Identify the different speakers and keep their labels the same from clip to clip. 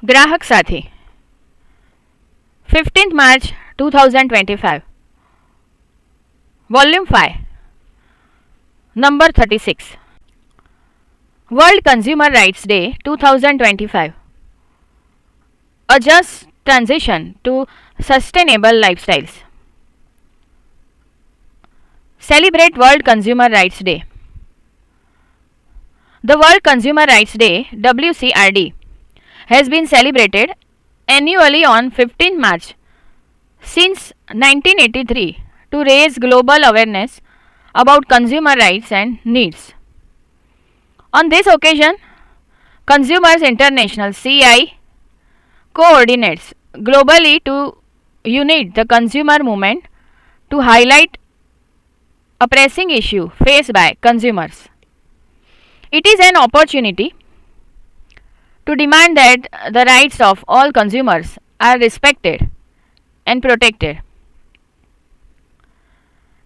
Speaker 1: Grahak Sathi, 15th March 2025, Volume 5, Number 36, World Consumer Rights Day 2025, A Just Transition to Sustainable Lifestyles. Celebrate World Consumer Rights Day. The World Consumer Rights Day (WCRD) has been celebrated annually on 15 March since 1983 to raise global awareness about consumer rights and needs. On this occasion, Consumers International (CI) coordinates globally to unite the consumer movement to highlight a pressing issue faced by consumers. It is an opportunity to demand that the rights of all consumers are respected and protected,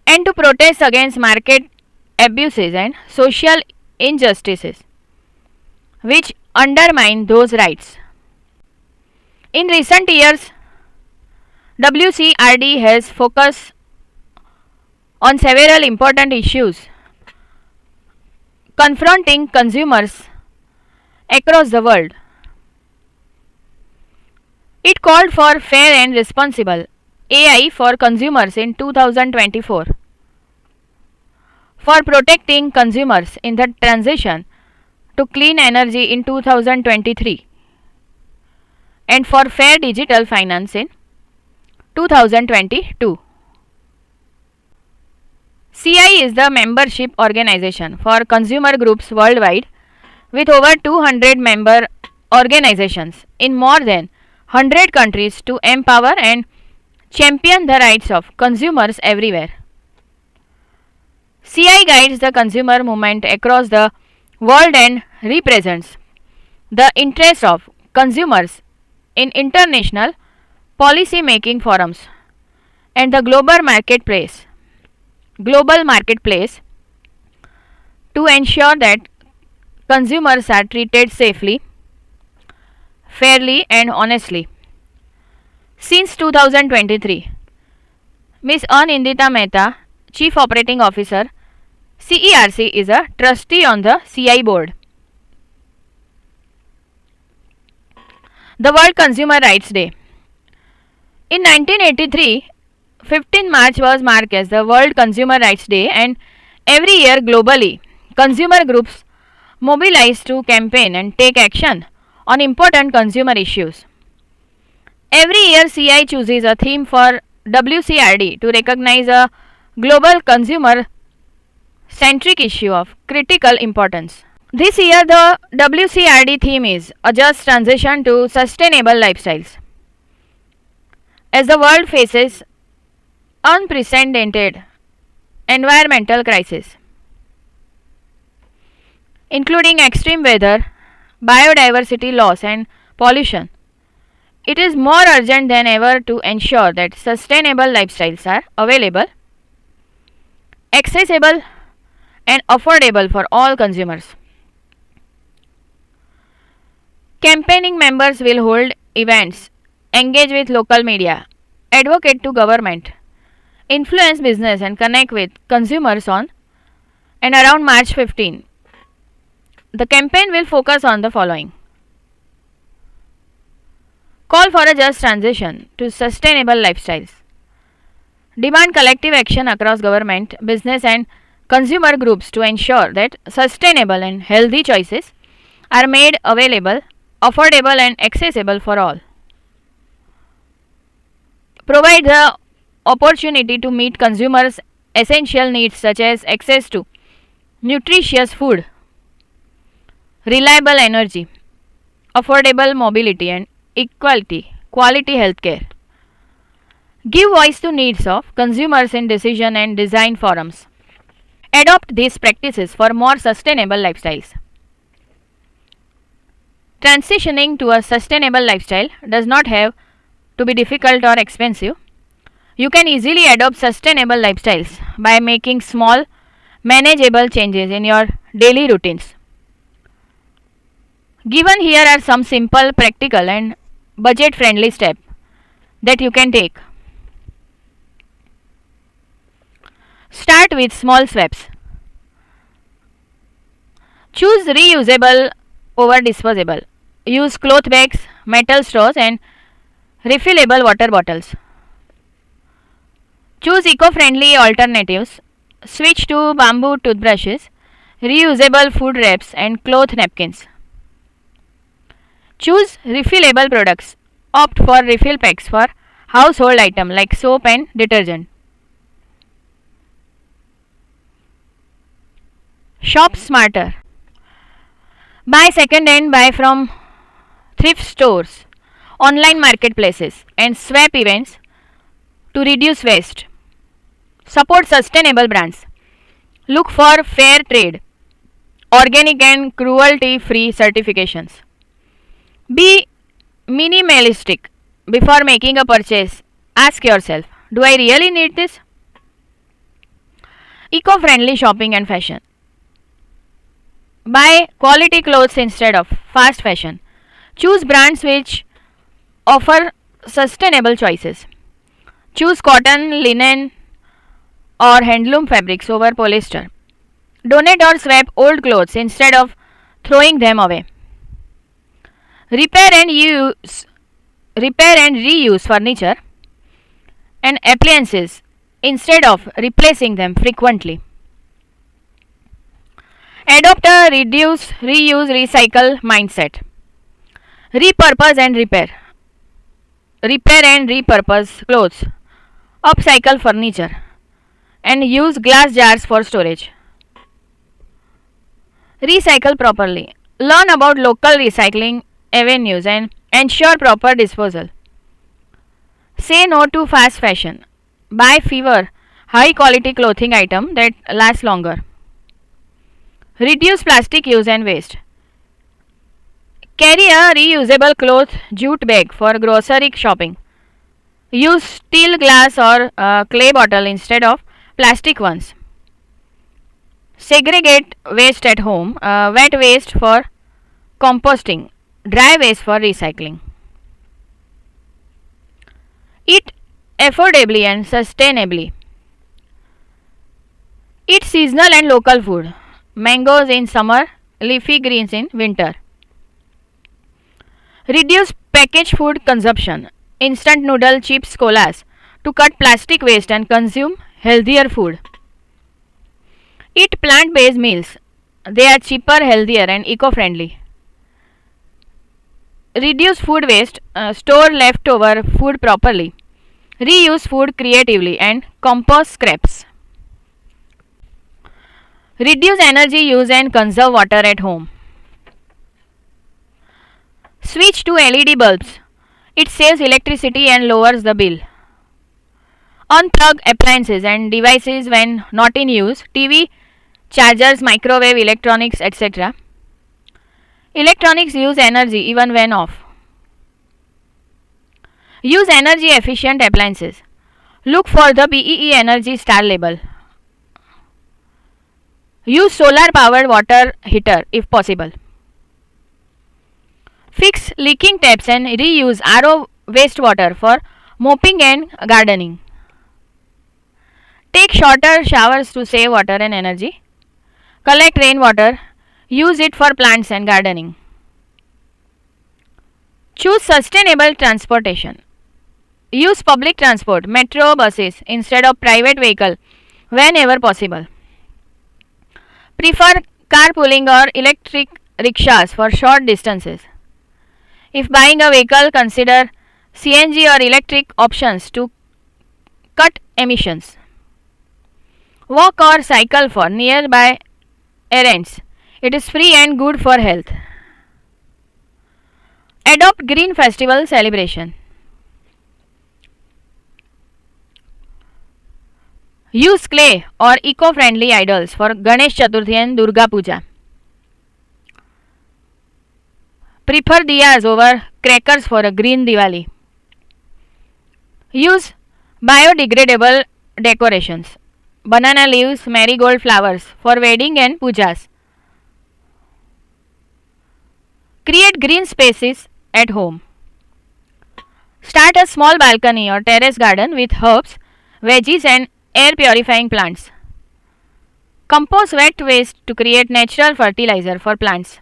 Speaker 1: and to protest against market abuses and social injustices which undermine those rights. In recent years, WCRD has focused on several important issues confronting consumers across the world. It called for fair and responsible AI for consumers in 2024, for protecting consumers in the transition to clean energy in 2023, and for fair digital finance in 2022. CI is the membership organization for consumer groups worldwide with over 200 member organizations in more than 100 countries to empower and champion the rights of consumers everywhere. CI guides the consumer movement across the world and represents the interests of consumers in international policy making forums and the global marketplace to ensure that consumers are treated safely, fairly and honestly. Since 2023, Ms. Anindita Mehta, Chief Operating Officer, CERC, is a trustee on the CI board. The World Consumer Rights Day. In 1983, 15 March was marked as the World Consumer Rights Day, and every year globally, consumer groups mobilize to campaign and take action on important consumer issues. Every year, CI chooses a theme for WCRD to recognize a global consumer centric issue of critical importance. This year, the WCRD theme is A Just Transition to Sustainable Lifestyles. As the world faces unprecedented environmental crisis, including extreme weather, biodiversity loss, and pollution, it is more urgent than ever to ensure that sustainable lifestyles are available, accessible, and affordable for all consumers. Campaigning members will hold events, engage with local media, advocate to government, influence business, and connect with consumers on and around March 15. The campaign will focus on the following: call for a just transition to sustainable lifestyles, demand collective action across government, business, and consumer groups to ensure that sustainable and healthy choices are made available, affordable, and accessible for all. Provide the opportunity to meet consumers' essential needs such as access to nutritious food, reliable energy, affordable mobility, and quality healthcare. Give voice to needs of consumers in decision and design forums. Adopt these practices for more sustainable lifestyles. Transitioning to a sustainable lifestyle does not have to be difficult or expensive. You can easily adopt sustainable lifestyles by making small, manageable changes in your daily routines. Given here are some simple, practical, and budget friendly steps that you can take. Start with small swaps. Choose reusable over disposable. Use cloth bags, metal straws, and refillable water bottles. Choose eco friendly alternatives. Switch to bamboo toothbrushes, reusable food wraps, and cloth napkins. Choose refillable products. Opt for refill packs for household items like soap and detergent. Shop smarter. Buy second hand, buy from thrift stores, online marketplaces, and swap events to reduce waste. Support sustainable brands. Look for fair trade, organic, and cruelty free certifications. Be minimalistic. Before making a purchase, ask yourself, do I really need this? Eco friendly shopping and fashion. Buy quality clothes instead of fast fashion. Choose brands which offer sustainable choices. Choose cotton, linen, or handloom fabrics over polyester. Donate or swap old clothes instead of throwing them away. Repair and reuse furniture and appliances instead of replacing them frequently. Adopt a reduce, reuse, recycle mindset. Repurpose and repair. Repair and repurpose clothes. Upcycle furniture. And use glass jars for storage. Recycle properly. Learn about local recycling avenues and ensure proper disposal. Say no to fast fashion. Buy fewer high quality clothing items that last longer. Reduce plastic use and waste. Carry a reusable cloth jute bag for grocery shopping. Use steel, glass, or clay bottle instead of plastic ones. Segregate waste at home, wet waste for composting, dry waste for recycling. Eat affordably and sustainably. Eat seasonal and local food. Mangoes in summer, leafy greens in winter. Reduce packaged food consumption. Instant noodle, chips, colas to cut plastic waste and consume healthier food. Eat plant based meals. They are cheaper, healthier, and eco friendly. Reduce food waste. Store leftover food properly. Reuse food creatively and compost scraps. Reduce energy use and conserve water at home. Switch to LED bulbs. It saves electricity and lowers the bill. Unplug appliances and devices when not in use, TV, chargers, microwave, electronics, etc. Electronics use energy even when off. Use energy efficient appliances. Look for the BEE Energy Star label. Use solar powered water heater if possible. Fix leaking taps and reuse RO wastewater for mopping and gardening. Take shorter showers to save water and energy. Collect rainwater. Use it for plants and gardening. Choose sustainable transportation. Use public transport, metro, buses instead of private vehicle whenever possible. Prefer carpooling or electric rickshaws for short distances. If buying a vehicle, consider CNG or electric options to cut emissions. Walk or cycle for nearby errands. It is free and good for health. Adopt Green Festival celebration. Use clay or eco-friendly idols for Ganesh Chaturthi and Durga Puja. Prefer diyas over crackers for a green Diwali. Use biodegradable decorations. Banana leaves, marigold flowers for wedding and pujas. Create green spaces at home. Start a small balcony or terrace garden with herbs, veggies, and air purifying plants. Compost wet waste to create natural fertilizer for plants.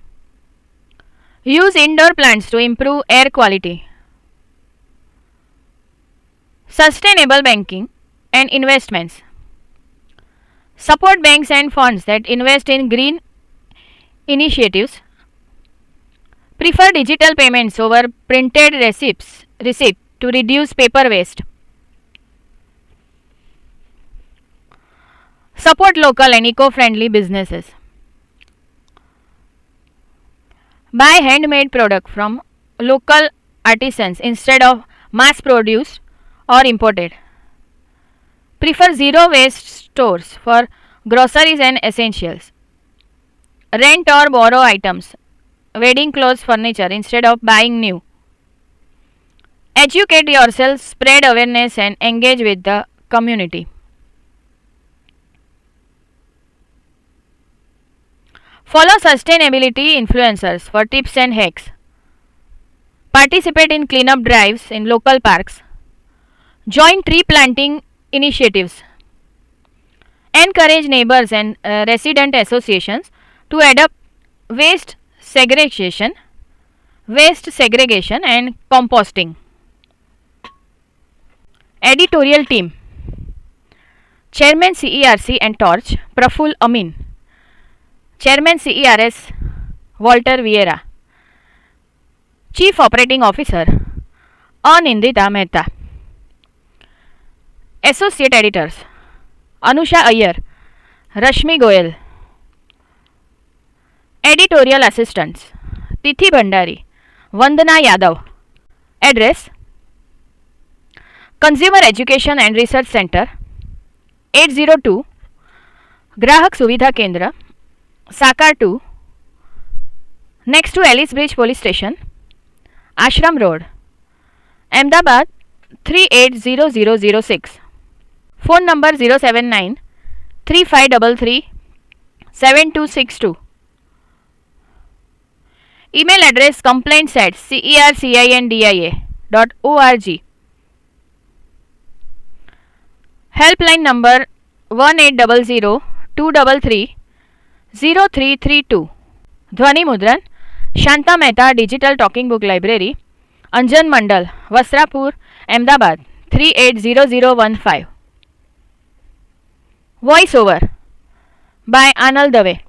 Speaker 1: Use indoor plants to improve air quality. Sustainable banking and investments. Support banks and funds that invest in green initiatives. Prefer digital payments over printed receipts to reduce paper waste. Support local and eco-friendly businesses. Buy handmade product from local artisans instead of mass produced or imported. Prefer zero waste stores for groceries and essentials. Rent or borrow items, wedding clothes, furniture instead of buying new. Educate yourself, spread awareness, and engage with the community. Follow sustainability influencers for tips and hacks. Participate in cleanup drives in local parks. Join tree planting initiatives. Encourage neighbors and resident associations to adopt waste segregation and composting. Editorial team. Chairman CERC and Torch Praful Amin. Chairman CERS Walter Vieira. Chief Operating Officer Anindita Mehta. Associate Editors Anusha Iyer, Rashmi Goyal. Editorial Assistants Tithi Bhandari, Vandana Yadav. Address Consumer Education and Research Center 802 Grahak Suvidha Kendra Sakar 2 next to Alice Bridge Police Station, Ashram Road, Ahmedabad 380006. Phone number 079 3533 7262. Email address complaints@cercindia.org. Helpline number 1800 233 0332. Dhwani Mudran Shanta Mehta Digital Talking Book Library, Anjan Mandal, Vasrapur, Ahmedabad 380015. Voice over by Anal Dave.